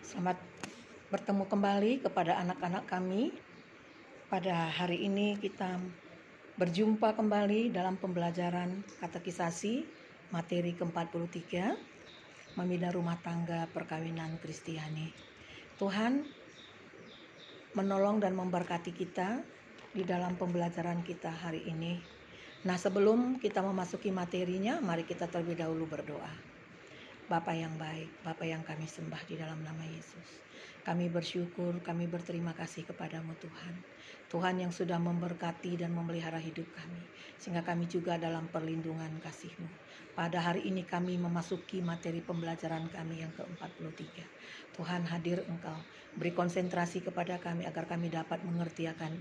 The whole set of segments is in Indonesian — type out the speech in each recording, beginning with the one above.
Selamat bertemu kembali kepada anak-anak kami. Pada hari ini kita berjumpa kembali dalam pembelajaran katekisasi materi ke-43, membina rumah tangga perkawinan Kristiani. Tuhan menolong dan memberkati kita di dalam pembelajaran kita hari ini. Nah, sebelum kita memasuki materinya, mari kita terlebih dahulu berdoa. Bapa yang baik, Bapa yang kami sembah di dalam nama Yesus. Kami bersyukur, kami berterima kasih kepadamu Tuhan. Tuhan yang sudah memberkati dan memelihara hidup kami, sehingga kami juga dalam perlindungan kasih-Mu. Pada hari ini kami memasuki materi pembelajaran kami yang ke-43. Tuhan hadir Engkau, beri konsentrasi kepada kami agar kami dapat mengerti akan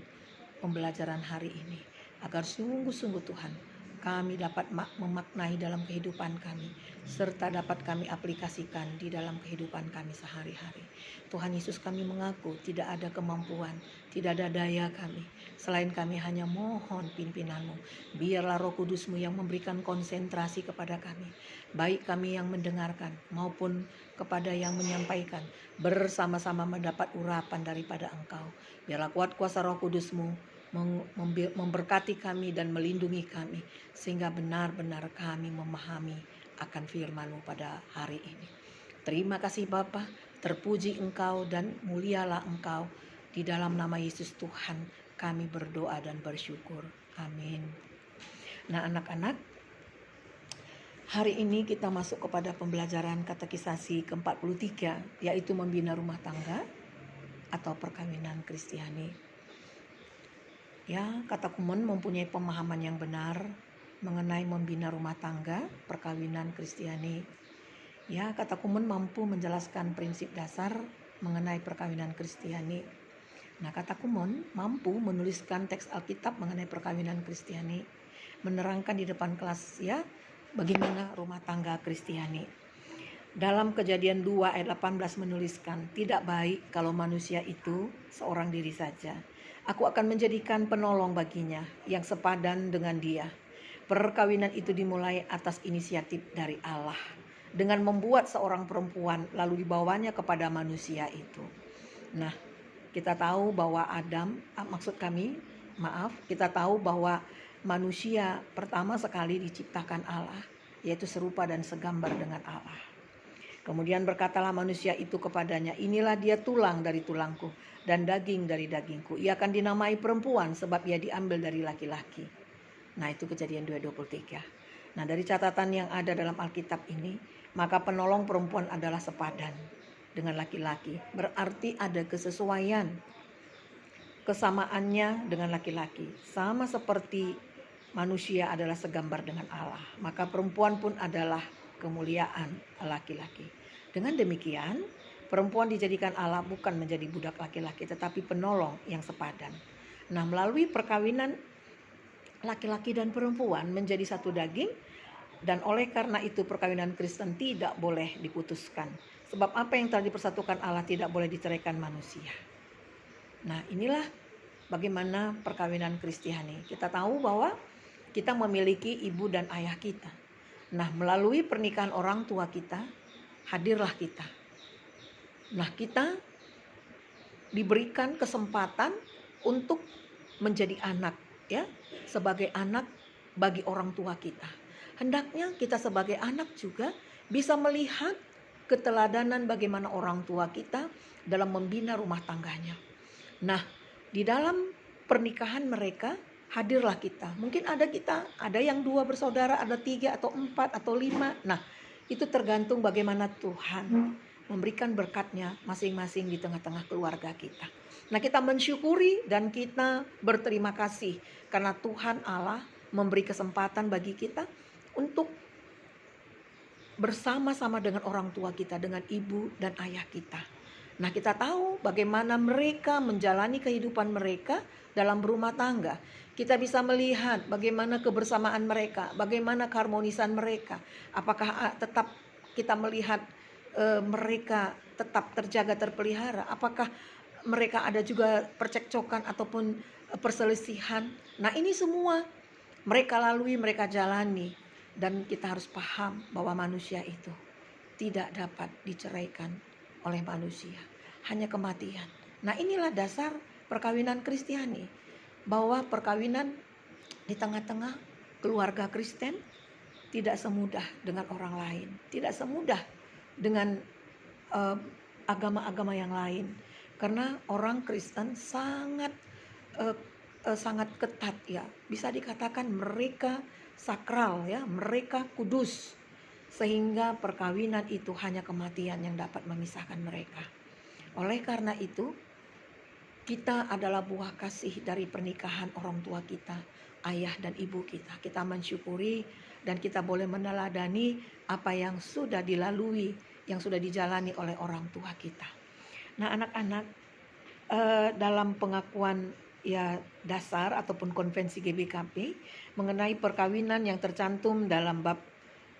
pembelajaran hari ini. Agar sungguh-sungguh Tuhan, kami dapat memaknai dalam kehidupan kami, serta dapat kami aplikasikan di dalam kehidupan kami sehari-hari. Tuhan Yesus, kami mengaku tidak ada kemampuan, tidak ada daya kami, selain kami hanya mohon pimpinan-Mu. Biarlah Roh Kudus-Mu yang memberikan konsentrasi kepada kami, baik kami yang mendengarkan maupun kepada yang menyampaikan, bersama-sama mendapat urapan daripada Engkau. Biarlah kuat kuasa Roh Kudus-Mu memberkati kami dan melindungi kami, sehingga benar-benar kami memahami akan firman-Mu pada hari ini. Terima kasih Bapa, terpuji Engkau dan mulialah Engkau. Di dalam nama Yesus Tuhan kami berdoa dan bersyukur. Amin. Nah anak-anak, hari ini kita masuk kepada pembelajaran katekisasi ke-43, yaitu membina rumah tangga atau perkawinan Kristiani. Ya, Katekismen mempunyai pemahaman yang benar mengenai membina rumah tangga perkawinan Kristiani. Ya, Katekismen mampu menjelaskan prinsip dasar mengenai perkawinan Kristiani. Nah, Katekismen mampu menuliskan teks Alkitab mengenai perkawinan Kristiani, menerangkan di depan kelas ya bagaimana rumah tangga Kristiani. Dalam Kejadian 2 ayat 18 menuliskan, tidak baik kalau manusia itu seorang diri saja. Aku akan menjadikan penolong baginya yang sepadan dengan dia. Perkawinan itu dimulai atas inisiatif dari Allah, dengan membuat seorang perempuan lalu dibawanya kepada manusia itu. Nah, kita tahu bahwa kita tahu bahwa manusia pertama sekali diciptakan Allah, yaitu serupa dan segambar dengan Allah. Kemudian berkatalah manusia itu kepadanya, inilah dia tulang dari tulangku dan daging dari dagingku. Ia akan dinamai perempuan sebab ia diambil dari laki-laki. Nah, itu Kejadian 2:23. Nah, dari catatan yang ada dalam Alkitab ini, maka penolong perempuan adalah sepadan dengan laki-laki. Berarti ada kesesuaian, kesamaannya dengan laki-laki. Sama seperti manusia adalah segambar dengan Allah, maka perempuan pun adalah kemuliaan laki-laki. Dengan demikian, perempuan dijadikan Allah bukan menjadi budak laki-laki, tetapi penolong yang sepadan. Nah, melalui perkawinan laki-laki dan perempuan menjadi satu daging, dan oleh karena itu perkawinan Kristen tidak boleh diputuskan. Sebab apa yang telah dipersatukan Allah tidak boleh diceraikan manusia. Nah, inilah bagaimana perkawinan Kristiani. Kita tahu bahwa kita memiliki ibu dan ayah kita. Nah, melalui pernikahan orang tua kita, hadirlah kita. Nah, kita diberikan kesempatan untuk menjadi anak, ya, sebagai anak bagi orang tua kita. Hendaknya kita sebagai anak juga bisa melihat keteladanan bagaimana orang tua kita dalam membina rumah tangganya. Nah, di dalam pernikahan mereka hadirlah kita. Mungkin ada yang 2 bersaudara, ada 3 atau 4 atau 5. Nah, itu tergantung bagaimana Tuhan memberikan berkatnya masing-masing di tengah-tengah keluarga kita. Nah, kita mensyukuri dan kita berterima kasih karena Tuhan Allah memberi kesempatan bagi kita untuk bersama-sama dengan orang tua kita, dengan ibu dan ayah kita. Nah, kita tahu bagaimana mereka menjalani kehidupan mereka dalam berumah tangga. Kita bisa melihat bagaimana kebersamaan mereka, bagaimana keharmonisan mereka. Apakah tetap kita melihat mereka tetap terjaga, terpelihara? Apakah mereka ada juga percekcokan ataupun perselisihan? Nah, ini semua mereka lalui, mereka jalani. Dan kita harus paham bahwa manusia itu tidak dapat diceraikan oleh manusia, hanya kematian. Nah, inilah dasar perkawinan Kristiani, bahwa perkawinan di tengah-tengah keluarga Kristen tidak semudah dengan orang lain, tidak semudah dengan agama-agama yang lain, karena orang Kristen sangat sangat ketat ya, bisa dikatakan mereka sakral ya, mereka kudus, sehingga perkawinan itu hanya kematian yang dapat memisahkan mereka. Oleh karena itu, kita adalah buah kasih dari pernikahan orang tua kita, ayah dan ibu kita. Kita mensyukuri dan kita boleh meneladani apa yang sudah dilalui, yang sudah dijalani oleh orang tua kita. Nah, anak-anak, dalam pengakuan ya dasar ataupun konvensi GBKP mengenai perkawinan yang tercantum dalam bab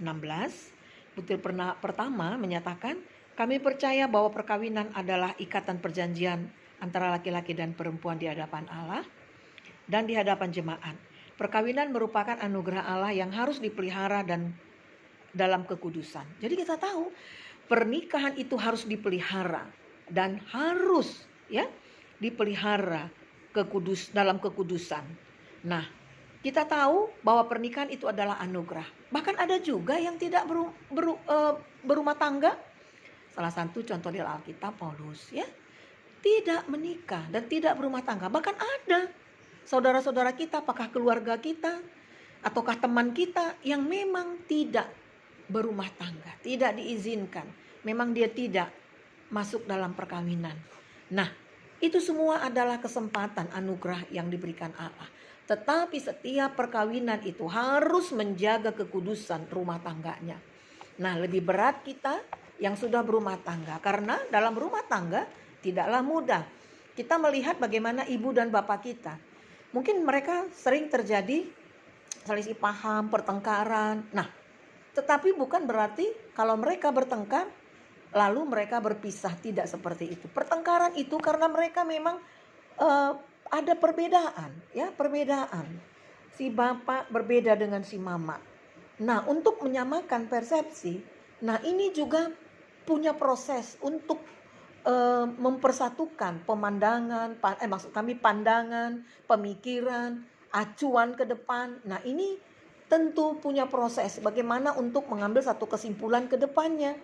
16, butir pertama menyatakan, kami percaya bahwa perkawinan adalah ikatan perjanjian antara laki-laki dan perempuan di hadapan Allah dan di hadapan jemaat. Perkawinan merupakan anugerah Allah yang harus dipelihara dan dalam kekudusan. Jadi kita tahu pernikahan itu harus dipelihara dan harus ya dipelihara dalam kekudusan. Nah, kita tahu bahwa pernikahan itu adalah anugerah. Bahkan ada juga yang tidak berumah tangga. Salah satu contoh di Alkitab Paulus ya, tidak menikah dan tidak berumah tangga. Bahkan ada saudara-saudara kita, apakah keluarga kita ataukah teman kita yang memang tidak berumah tangga, tidak diizinkan. Memang dia tidak masuk dalam perkawinan. Nah, itu semua adalah kesempatan anugerah yang diberikan Allah. Tetapi setiap perkawinan itu harus menjaga kekudusan rumah tangganya. Nah, lebih berat kita yang sudah berumah tangga, karena dalam rumah tangga tidaklah mudah. Kita melihat bagaimana ibu dan bapak kita. Mungkin mereka sering terjadi selisih paham, pertengkaran. Nah, tetapi bukan berarti kalau mereka bertengkar lalu mereka berpisah, tidak seperti itu. Pertengkaran itu karena mereka memang ada perbedaan, ya, perbedaan. Si bapak berbeda dengan si mama. Nah, untuk menyamakan persepsi, nah ini juga punya proses untuk mempersatukan pemandangan, maksud kami pandangan, pemikiran, acuan ke depan. Nah, ini tentu punya proses bagaimana untuk mengambil satu kesimpulan ke depannya.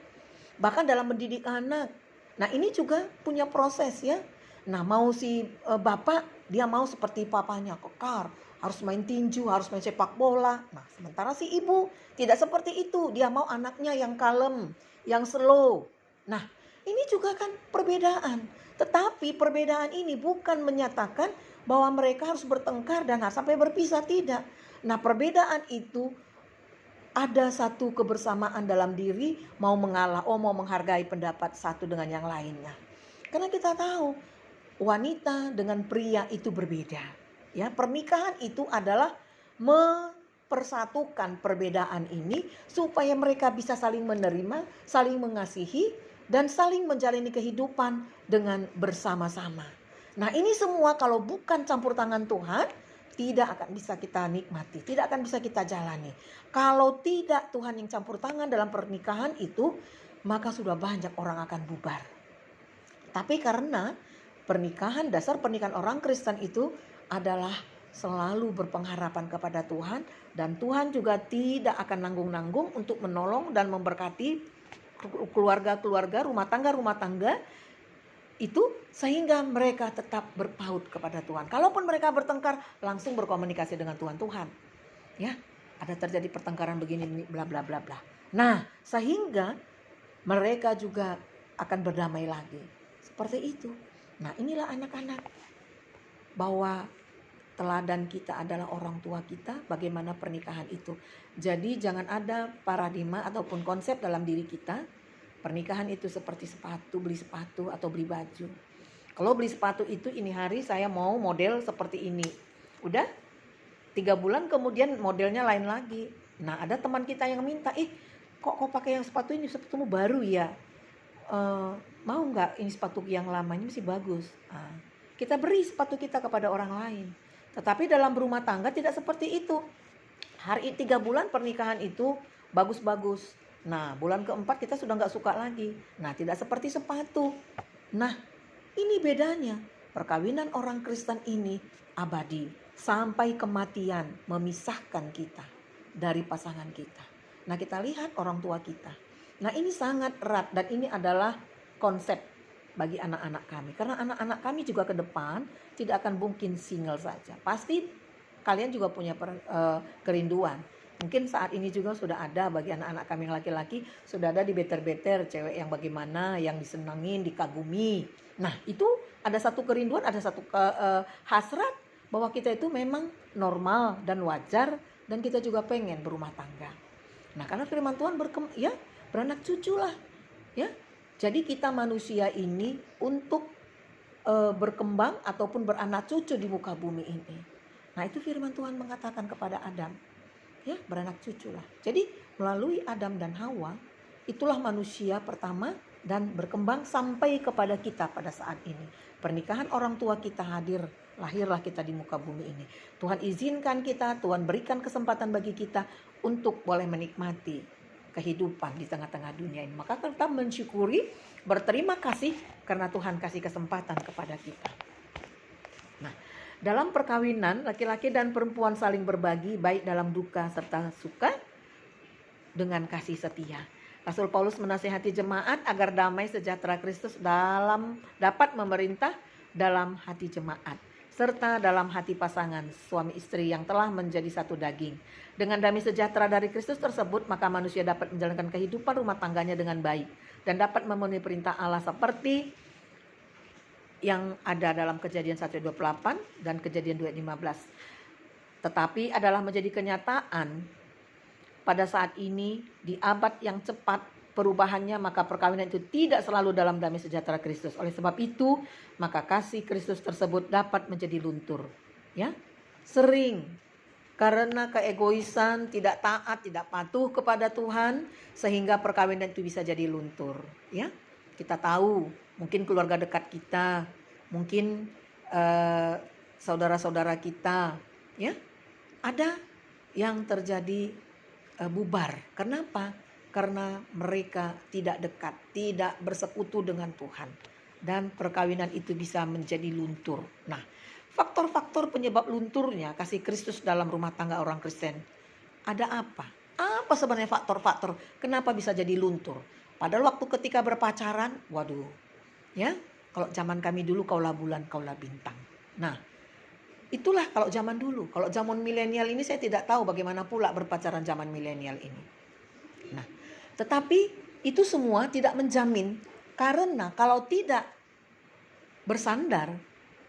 Bahkan dalam mendidik anak. Nah, ini juga punya proses ya. Nah, mau si bapak, dia mau seperti papanya, kekar, harus main tinju, harus main sepak bola. Nah, sementara si ibu tidak seperti itu. Dia mau anaknya yang kalem, yang slow. Nah, ini juga kan perbedaan. Tetapi perbedaan ini bukan menyatakan bahwa mereka harus bertengkar dan sampai berpisah, tidak. Nah, perbedaan itu ada satu kebersamaan dalam diri, mau mengalah, mau menghargai pendapat satu dengan yang lainnya. Karena kita tahu wanita dengan pria itu berbeda. Ya, pernikahan itu adalah mempersatukan perbedaan ini supaya mereka bisa saling menerima, saling mengasihi, dan saling menjalani kehidupan dengan bersama-sama. Nah, ini semua kalau bukan campur tangan Tuhan, tidak akan bisa kita nikmati, tidak akan bisa kita jalani. Kalau tidak Tuhan yang campur tangan dalam pernikahan itu, maka sudah banyak orang akan bubar. Tapi karena pernikahan, dasar pernikahan orang Kristen itu adalah selalu berpengharapan kepada Tuhan, dan Tuhan juga tidak akan nanggung-nanggung untuk menolong dan memberkati keluarga-keluarga, rumah tangga itu, sehingga mereka tetap berpaut kepada Tuhan. Kalaupun mereka bertengkar, langsung berkomunikasi dengan Tuhan. Ya, ada terjadi pertengkaran begini, bla bla bla bla. Nah, sehingga mereka juga akan berdamai lagi. Seperti itu. Nah, inilah anak-anak, bahwa teladan kita adalah orang tua kita, bagaimana pernikahan itu. Jadi jangan ada paradigma ataupun konsep dalam diri kita, pernikahan itu seperti sepatu, beli sepatu atau beli baju. Kalau beli sepatu itu, ini hari saya mau model seperti ini. Udah 3 bulan kemudian modelnya lain lagi. Nah, ada teman kita yang minta, kok pakai yang sepatu ini, sepatumu baru ya? Mau nggak ini sepatu yang lama, ini masih bagus. Kita beri sepatu kita kepada orang lain. Tetapi dalam berumah tangga tidak seperti itu. Hari 3 bulan pernikahan itu bagus-bagus. Nah, bulan keempat kita sudah nggak suka lagi. Nah, tidak seperti sepatu. Nah, ini bedanya. Perkawinan orang Kristen ini abadi. Sampai kematian memisahkan kita dari pasangan kita. Nah, kita lihat orang tua kita. Nah, ini sangat erat dan ini adalah konsep bagi anak-anak kami. Karena anak-anak kami juga ke depan tidak akan mungkin single saja. Pasti kalian juga punya kerinduan. Mungkin saat ini juga sudah ada bagi anak-anak kami yang laki-laki, sudah ada di beter-beter cewek yang bagaimana, yang disenangin, dikagumi. Nah, itu ada satu kerinduan, ada satu hasrat bahwa kita itu memang normal dan wajar dan kita juga pengen berumah tangga. Nah, karena firman Tuhan beranak cucu lah, ya. Jadi kita manusia ini untuk berkembang ataupun beranak cucu di muka bumi ini. Nah, itu firman Tuhan mengatakan kepada Adam, ya, beranak cucu lah. Jadi melalui Adam dan Hawa, itulah manusia pertama dan berkembang sampai kepada kita pada saat ini. Pernikahan orang tua kita hadir, lahirlah kita di muka bumi ini. Tuhan izinkan kita, Tuhan berikan kesempatan bagi kita untuk boleh menikmati kehidupan di tengah-tengah dunia ini. Maka kita mensyukuri, berterima kasih karena Tuhan kasih kesempatan kepada kita. Nah, dalam perkawinan, laki-laki dan perempuan saling berbagi baik dalam duka serta suka dengan kasih setia. Rasul Paulus menasihati jemaat agar damai sejahtera Kristus dapat memerintah dalam hati jemaat, serta dalam hati pasangan suami istri yang telah menjadi satu daging. Dengan damai sejahtera dari Kristus tersebut, maka manusia dapat menjalankan kehidupan rumah tangganya dengan baik dan dapat memenuhi perintah Allah seperti yang ada dalam Kejadian 1:28 dan Kejadian 2:15. Tetapi adalah menjadi kenyataan pada saat ini di abad yang cepat perubahannya, maka perkawinan itu tidak selalu dalam damai sejahtera Kristus. Oleh sebab itu, maka kasih Kristus tersebut dapat menjadi luntur. Ya, sering karena keegoisan, tidak taat, tidak patuh kepada Tuhan, sehingga perkawinan itu bisa jadi luntur. Ya, kita tahu mungkin keluarga dekat kita, mungkin saudara-saudara kita, ya, ada yang terjadi bubar. Kenapa? Karena mereka tidak dekat, tidak bersekutu dengan Tuhan. Dan perkawinan itu bisa menjadi luntur. Nah, faktor-faktor penyebab lunturnya kasih Kristus dalam rumah tangga orang Kristen, ada apa? Apa sebenarnya faktor-faktor kenapa bisa jadi luntur? Padahal waktu ketika berpacaran, waduh, ya, kalau zaman kami dulu kaulah bulan, kaulah bintang. Nah, itulah kalau zaman dulu. Kalau zaman milenial ini saya tidak tahu bagaimana pula berpacaran zaman milenial ini. Nah, tetapi itu semua tidak menjamin, karena kalau tidak bersandar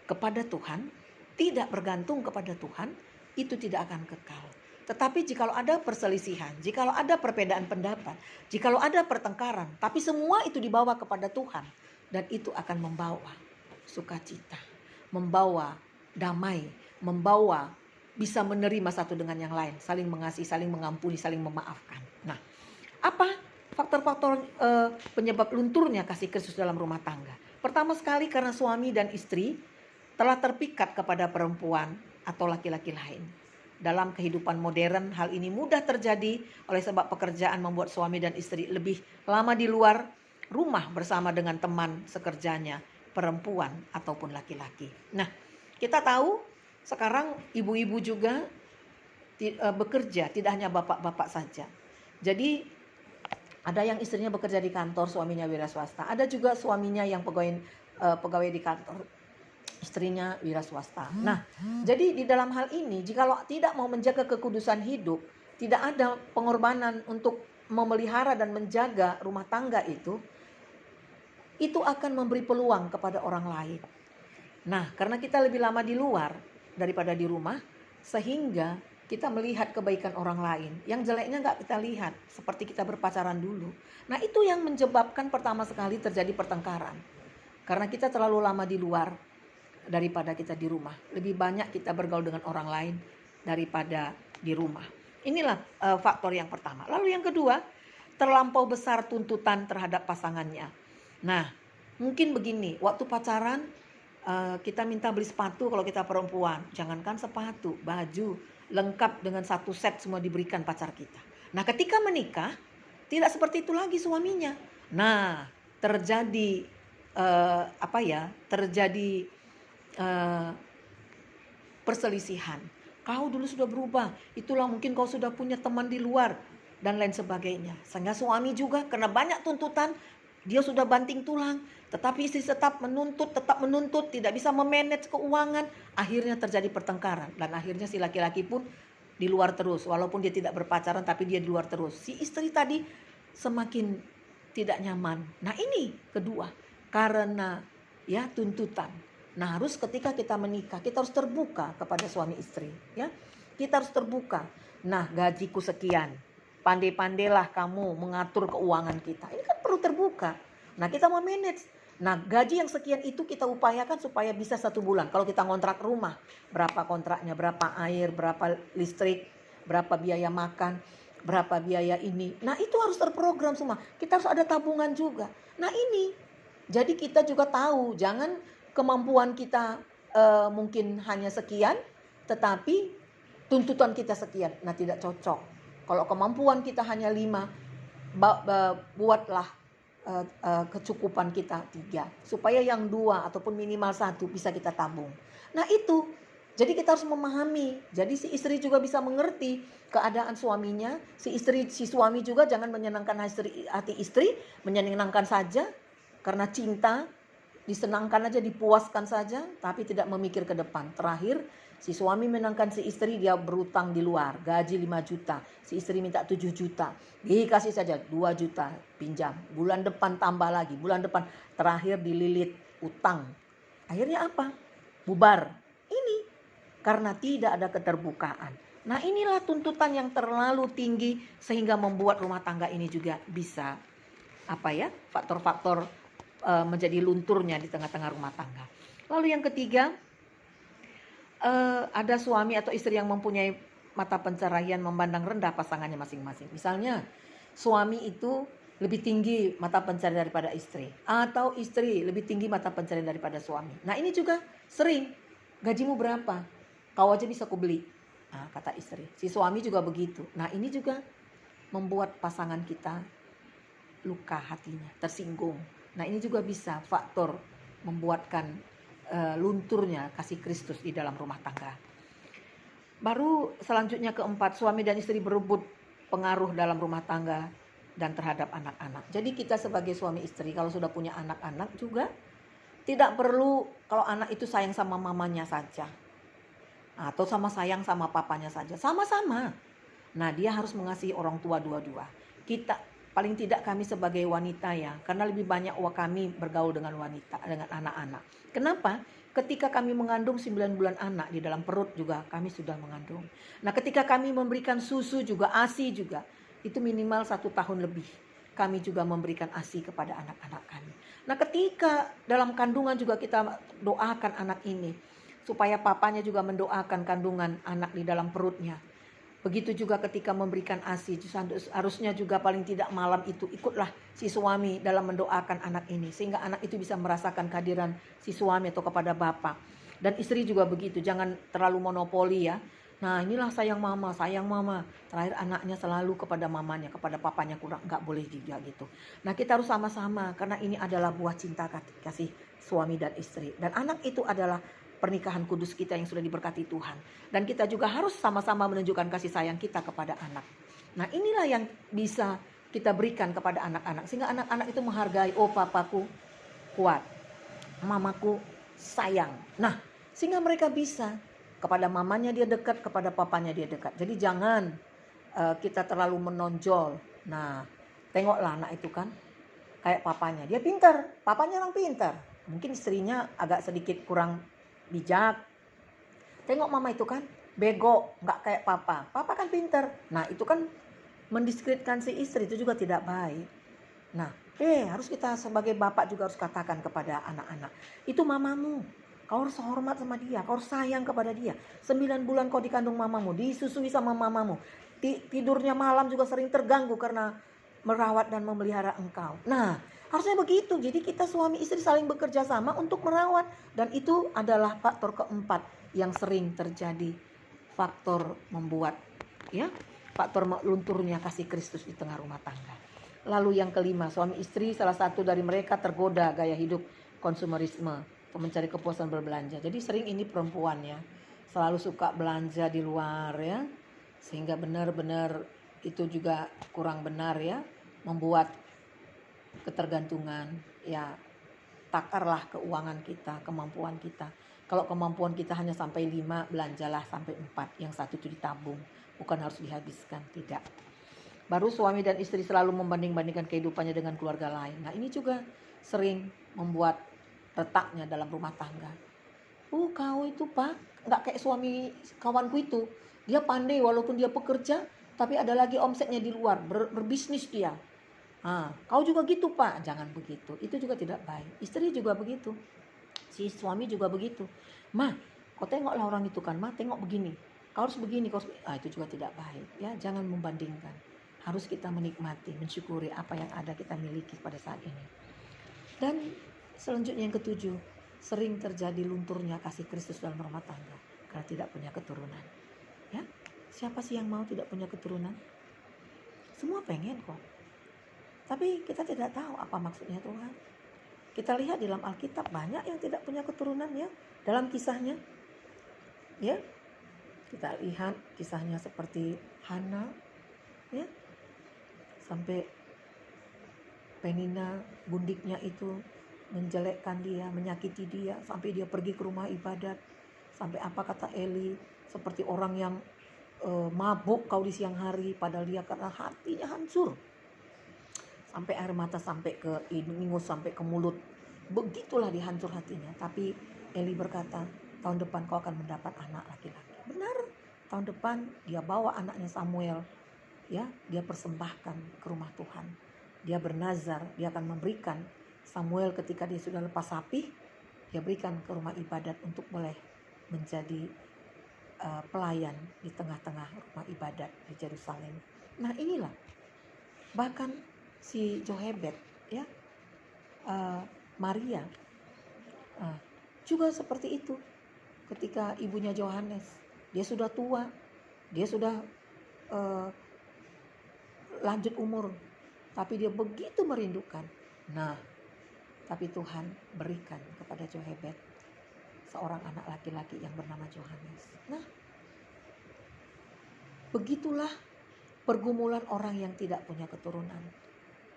kepada Tuhan, tidak bergantung kepada Tuhan, itu tidak akan kekal. Tetapi jikalau ada perselisihan, jikalau ada perbedaan pendapat, jikalau ada pertengkaran, tapi semua itu dibawa kepada Tuhan, dan itu akan membawa sukacita, membawa damai, membawa bisa menerima satu dengan yang lain, saling mengasihi, saling mengampuni, saling memaafkan. Nah, apa faktor-faktor penyebab lunturnya kasih Kristus dalam rumah tangga? Pertama sekali karena suami dan istri telah terpikat kepada perempuan atau laki-laki lain. Dalam kehidupan modern, hal ini mudah terjadi oleh sebab pekerjaan membuat suami dan istri lebih lama di luar rumah bersama dengan teman sekerjanya, perempuan ataupun laki-laki. Nah, kita tahu sekarang ibu-ibu juga bekerja, tidak hanya bapak-bapak saja. Jadi ada yang istrinya bekerja di kantor, suaminya wira swasta. Ada juga suaminya yang pegawai di kantor, istrinya wira swasta. Nah, jadi di dalam hal ini, jikalau tidak mau menjaga kekudusan hidup, tidak ada pengorbanan untuk memelihara dan menjaga rumah tangga itu akan memberi peluang kepada orang lain. Nah, karena kita lebih lama di luar daripada di rumah, sehingga kita melihat kebaikan orang lain. Yang jeleknya gak kita lihat, seperti kita berpacaran dulu. Nah, itu yang menyebabkan pertama sekali terjadi pertengkaran. Karena kita terlalu lama di luar daripada kita di rumah. Lebih banyak kita bergaul dengan orang lain daripada di rumah. Inilah faktor yang pertama. Lalu yang kedua, terlampau besar tuntutan terhadap pasangannya. Nah, mungkin begini, waktu pacaran kita minta beli sepatu kalau kita perempuan. Jangankan sepatu, baju lengkap dengan satu set semua diberikan pacar kita. Nah, ketika menikah, tidak seperti itu lagi suaminya. Nah, terjadi terjadi eh, perselisihan. Kau dulu sudah berubah, itulah mungkin kau sudah punya teman di luar dan lain sebagainya. Sehingga suami juga karena banyak tuntutan, dia sudah banting tulang, tetapi istri tetap menuntut, tidak bisa memanage keuangan. Akhirnya terjadi pertengkaran dan akhirnya si laki-laki pun di luar terus, walaupun dia tidak berpacaran tapi dia di luar terus. Si istri tadi semakin tidak nyaman. Nah, ini kedua, karena tuntutan. Nah, harus ketika kita menikah, kita harus terbuka kepada suami istri, ya. Kita harus terbuka. Nah, gajiku sekian. Pandai-pandailah kamu mengatur keuangan kita. Ini kan perlu terbuka. Nah, kita mau manage. Nah, gaji yang sekian itu kita upayakan supaya bisa 1 bulan. Kalau kita ngontrak rumah, berapa kontraknya, berapa air, berapa listrik, berapa biaya makan, berapa biaya ini. Nah, itu harus terprogram semua. Kita harus ada tabungan juga. Nah, ini. Jadi kita juga tahu, jangan kemampuan kita mungkin hanya sekian, tetapi tuntutan kita sekian. Nah, tidak cocok. Kalau kemampuan kita hanya 5, buatlah kecukupan kita 3. Supaya yang 2 ataupun minimal 1 bisa kita tabung. Nah, itu. Jadi kita harus memahami. Jadi si istri juga bisa mengerti keadaan suaminya. Si suami juga jangan menyenangkan hati istri, menyenangkan saja karena cinta. Disenangkan aja, dipuaskan saja, tapi tidak memikir ke depan. Terakhir, si suami menyenangkan si istri, dia berutang di luar, gaji 5 juta. Si istri minta 7 juta. Dikasih saja 2 juta pinjam. Bulan depan tambah lagi, bulan depan terakhir dililit utang. Akhirnya apa? Bubar. Ini karena tidak ada keterbukaan. Nah, inilah tuntutan yang terlalu tinggi sehingga membuat rumah tangga ini juga bisa faktor-faktor menjadi lunturnya di tengah-tengah rumah tangga. Lalu yang ketiga, ada suami atau istri yang mempunyai mata pencerahan memandang rendah pasangannya masing-masing. Misalnya suami itu lebih tinggi mata pencarian daripada istri, atau istri lebih tinggi mata pencarian daripada suami. Nah, ini juga sering, gajimu berapa? Kau aja bisa kubeli. Nah, kata istri. Si suami juga begitu. Nah, ini juga membuat pasangan kita luka hatinya, tersinggung. Nah, ini juga bisa faktor membuatkan lunturnya kasih Kristus di dalam rumah tangga. Baru selanjutnya keempat, suami dan istri berebut pengaruh dalam rumah tangga dan terhadap anak-anak. Jadi kita sebagai suami istri kalau sudah punya anak-anak juga tidak perlu kalau anak itu sayang sama mamanya saja atau sayang sama papanya saja, sama-sama. Nah, dia harus mengasihi orang tua dua-dua. Paling tidak kami sebagai wanita ya, karena lebih banyak kami bergaul dengan wanita, dengan anak-anak. Kenapa? Ketika kami mengandung 9 bulan anak di dalam perut juga kami sudah mengandung. Nah, ketika kami memberikan susu juga, ASI juga, itu minimal 1 tahun lebih. Kami juga memberikan ASI kepada anak-anak kami. Nah, ketika dalam kandungan juga kita doakan anak ini, supaya papanya juga mendoakan kandungan anak di dalam perutnya. Begitu juga ketika memberikan ASI, harusnya juga paling tidak malam itu ikutlah si suami dalam mendoakan anak ini. Sehingga anak itu bisa merasakan kehadiran si suami atau kepada bapak. Dan istri juga begitu, jangan terlalu monopoli ya. Nah, inilah sayang mama. Terakhir anaknya selalu kepada mamanya, kepada papanya kurang, nggak boleh juga gitu. Nah, kita harus sama-sama karena ini adalah buah cinta kasih suami dan istri. Dan anak itu adalah pernikahan kudus kita yang sudah diberkati Tuhan. Dan kita juga harus sama-sama menunjukkan kasih sayang kita kepada anak. Nah, inilah yang bisa kita berikan kepada anak-anak. Sehingga anak-anak itu menghargai, oh papaku kuat, mamaku sayang. Nah, sehingga mereka bisa kepada mamanya dia dekat, kepada papanya dia dekat. Jadi jangan kita terlalu menonjol. Nah, tengoklah anak itu kan kayak papanya. Dia pintar, papanya orang pintar. Mungkin istrinya agak sedikit kurang bijak. Tengok mama itu kan bego, nggak kayak papa. Papa kan pintar. Nah, itu kan mendiskreditkan si istri, itu juga tidak baik. Nah, harus kita sebagai bapak juga harus katakan kepada anak-anak, itu mamamu. Kau harus hormat sama dia, kau harus sayang kepada dia. 9 bulan kau dikandung mamamu, disusui sama mamamu. Tidurnya malam juga sering terganggu karena merawat dan memelihara engkau. Nah, harusnya begitu. Jadi kita suami istri saling bekerja sama untuk merawat. Dan itu adalah faktor keempat yang sering terjadi. Faktor membuat faktor lunturnya kasih Kristus di tengah rumah tangga. Lalu yang kelima, suami istri salah satu dari mereka tergoda gaya hidup konsumerisme, mencari kepuasan berbelanja. Jadi sering ini perempuan ya, selalu suka belanja di luar ya, sehingga benar-benar itu juga kurang benar ya, membuat ketergantungan ya. Takarlah keuangan kita, kemampuan kita. Kalau kemampuan kita hanya sampai 5, belanjalah sampai 4, yang satu itu ditabung, bukan harus dihabiskan, tidak. Baru suami dan istri selalu membanding-bandingkan kehidupannya dengan keluarga lain. Nah ini juga sering membuat retaknya dalam rumah tangga. Kau itu Pak, gak kayak suami kawanku itu. Dia pandai walaupun dia pekerja, tapi ada lagi omsetnya di luar, berbisnis dia. Kau juga gitu Pak, jangan begitu. Itu juga tidak baik. Istri juga begitu. Si suami juga begitu. Ma, kau tengoklah orang itu kan, Ma tengok begini. Kau harus begini, kau harus... itu juga tidak baik. Ya, jangan membandingkan. Harus kita menikmati, mensyukuri apa yang ada kita miliki pada saat ini. Dan selanjutnya yang ketujuh, sering terjadi lunturnya kasih Kristus dalam rumah tangga karena tidak punya keturunan. Ya, siapa sih yang mau tidak punya keturunan? Semua pengen kok. Tapi kita tidak tahu apa maksudnya Tuhan. Kita lihat di dalam Alkitab banyak yang tidak punya keturunan ya, dalam kisahnya. Ya. Kita lihat kisahnya seperti Hana ya. Sampai Penina bundiknya itu menjelekkan dia, menyakiti dia, sampai dia pergi ke rumah ibadat. Sampai apa kata Eli, seperti orang yang mabuk kau di siang hari, padahal dia karena hatinya hancur. Sampai air mata sampai ke ingus, sampai ke mulut. Begitulah dihancur hatinya. Tapi Eli berkata, tahun depan kau akan mendapat anak laki-laki. Benar, tahun depan dia bawa anaknya Samuel. Ya, dia persembahkan ke rumah Tuhan. Dia bernazar, dia akan memberikan Samuel ketika dia sudah lepas sapi, dia berikan ke rumah ibadat untuk boleh menjadi pelayan di tengah-tengah rumah ibadat di Yerusalem. Nah inilah, bahkan si Jochebed ya, Maria juga seperti itu. Ketika ibunya Yohanes, dia sudah tua, dia sudah lanjut umur, tapi dia begitu merindukan. Nah, tapi Tuhan berikan kepada Jochebed seorang anak laki-laki yang bernama Yohanes. Nah, begitulah pergumulan orang yang tidak punya keturunan.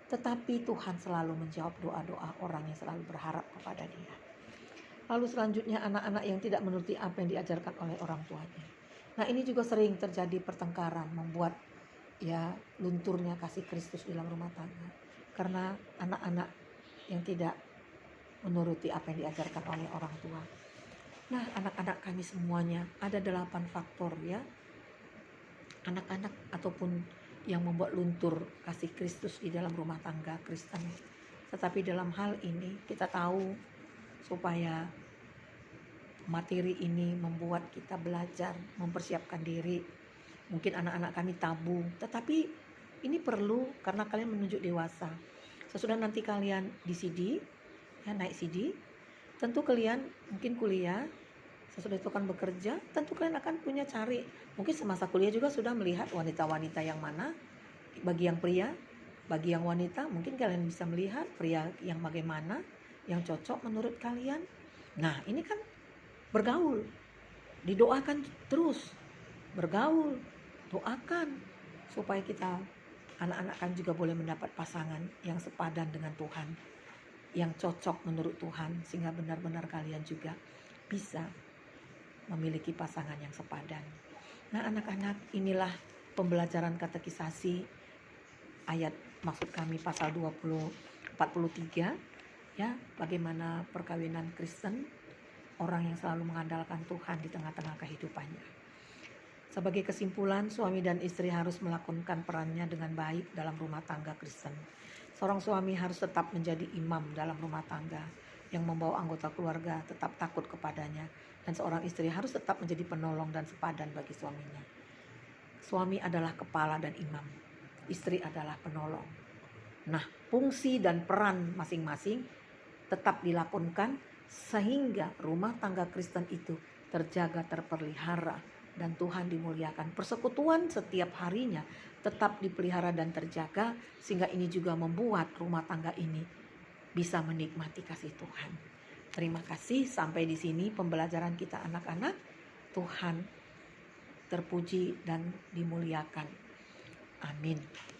Tetapi Tuhan selalu menjawab doa-doa orang yang selalu berharap kepada Dia. Lalu selanjutnya anak-anak yang tidak menuruti apa yang diajarkan oleh orang tuanya. Nah, ini juga sering terjadi pertengkaran, membuat ya lunturnya kasih Kristus dalam rumah tangga. Karena anak-anak yang tidak menuruti apa yang diajarkan oleh orang tua. Nah, anak-anak kami semuanya ada 8 faktor ya. Anak-anak ataupun yang membuat luntur kasih Kristus di dalam rumah tangga Kristen. Tetapi dalam hal ini kita tahu supaya materi ini membuat kita belajar, mempersiapkan diri. Mungkin anak-anak kami tabu, tetapi ini perlu karena kalian menunjuk dewasa. Sesudah nanti kalian di CD, ya, naik CD, tentu kalian mungkin kuliah, sesudah itu kan bekerja, tentu kalian akan punya cari. Mungkin semasa kuliah juga sudah melihat wanita-wanita yang mana, bagi yang pria, bagi yang wanita, mungkin kalian bisa melihat pria yang bagaimana, yang cocok menurut kalian. Nah, ini kan bergaul, didoakan terus, bergaul, doakan supaya kita anak-anak kan juga boleh mendapat pasangan yang sepadan dengan Tuhan, yang cocok menurut Tuhan, sehingga benar-benar kalian juga bisa memiliki pasangan yang sepadan. Nah, anak-anak, inilah pembelajaran katekisasi ayat maksud kami pasal 43 ya, bagaimana perkawinan Kristen, orang yang selalu mengandalkan Tuhan di tengah-tengah kehidupannya. Sebagai kesimpulan, suami dan istri harus melakukan perannya dengan baik dalam rumah tangga Kristen. Seorang suami harus tetap menjadi imam dalam rumah tangga yang membawa anggota keluarga tetap takut kepadanya, dan seorang istri harus tetap menjadi penolong dan sepadan bagi suaminya. Suami adalah kepala dan imam, istri adalah penolong. Nah, fungsi dan peran masing-masing tetap dilakukan sehingga rumah tangga Kristen itu terjaga, terpelihara dan Tuhan dimuliakan. Persekutuan setiap harinya tetap dipelihara dan terjaga, sehingga ini juga membuat rumah tangga ini bisa menikmati kasih Tuhan. Terima kasih, sampai di sini pembelajaran kita anak-anak. Tuhan terpuji dan dimuliakan. Amin.